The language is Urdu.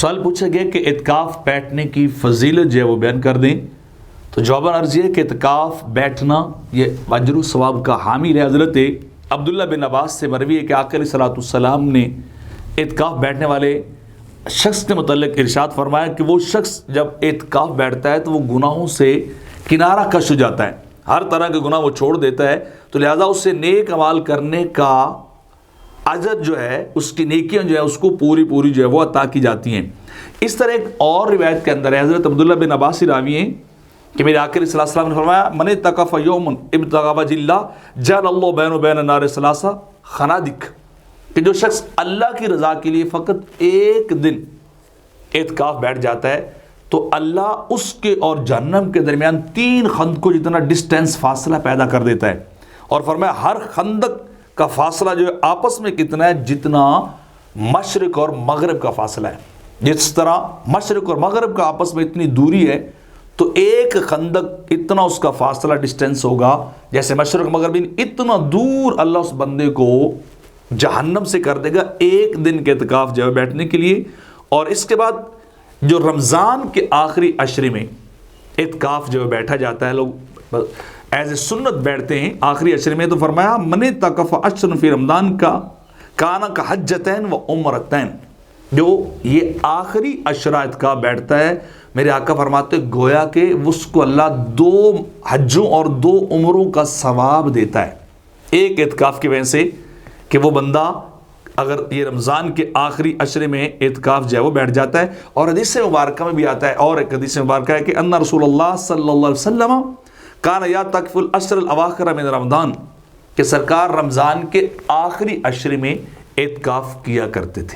سوال پوچھا گیا کہ اعتکاف بیٹھنے کی فضیلت جو ہے وہ بیان کر دیں، تو جواباً عرض یہ کہ اعتکاف بیٹھنا یہ اجر و ثواب کا حامل ہے۔ حضرت عبداللہ بن عباس سے مروی ہے کہ آقا علیہ الصلوۃ والسلام نے اعتکاف بیٹھنے والے شخص کے متعلق ارشاد فرمایا کہ وہ شخص جب اعتکاف بیٹھتا ہے تو وہ گناہوں سے کنارہ کش ہو جاتا ہے، ہر طرح کے گناہ وہ چھوڑ دیتا ہے، تو لہذا اس سے نیک اعمال کرنے کا اجر جو ہے، اس کی نیکیاں جو ہے اس کو پوری جو ہے وہ عطا کی جاتی ہیں۔ اس طرح ایک اور روایت کے اندر ہے، حضرت عبداللہ بن عباس سے راوی ہیں کہ میرے آقا صلی اللہ علیہ وسلم نے فرمایا من اعتکف یوما ابتغاء وجہ اللہ جعل اللہ بینہ وبین النار ثلاثہ خنادق، کہ جو شخص اللہ کی رضا کے لیے فقط ایک دن اعتکاف بیٹھ جاتا ہے تو اللہ اس کے اور جہنم کے درمیان 3 خندقوں جتنا ڈسٹینس فاصلہ پیدا کر دیتا ہے، اور فرمایا ہر خندق کا فاصلہ جو ہے آپس میں کتنا ہے، جتنا مشرق اور مغرب کا فاصلہ ہے۔ جس طرح مشرق اور مغرب کا آپس میں اتنی دوری ہے تو ایک خندق اتنا اس کا فاصلہ ڈسٹینس ہوگا، جیسے مشرق مغرب اتنا دور اللہ اس بندے کو جہنم سے کر دے گا ایک دن کے اعتکاف جو ہے بیٹھنے کے لیے۔ اور اس کے بعد جو رمضان کے آخری عشرے میں اعتکاف جو ہے بیٹھا جاتا ہے، لوگ ایز اے سنت بیٹھتے ہیں آخری عشرے میں، تو فرمایا من اعتکف عشرا فی رمضان کا کانا کا حجتین و عمرتین، جو یہ آخری عشرہ اعتکاف بیٹھتا ہے میرے آقا فرماتے گویا کہ اس کو اللہ 2 حجوں اور 2 عمروں کا ثواب دیتا ہے، ایک اعتکاف کی وجہ سے کہ وہ بندہ اگر یہ رمضان کے آخری عشرے میں اعتکاف جو ہے وہ بیٹھ جاتا ہے۔ اور حدیث مبارکہ میں بھی آتا ہے، اور ایک حدیث مبارکہ ہے کہ ان رسول اللہ صلی اللہ علیہ وسلم کان یعتکف العشر الاواخر من رمضان، کہ سرکار رمضان کے آخری عشرے میں اعتکاف کیا کرتے تھے۔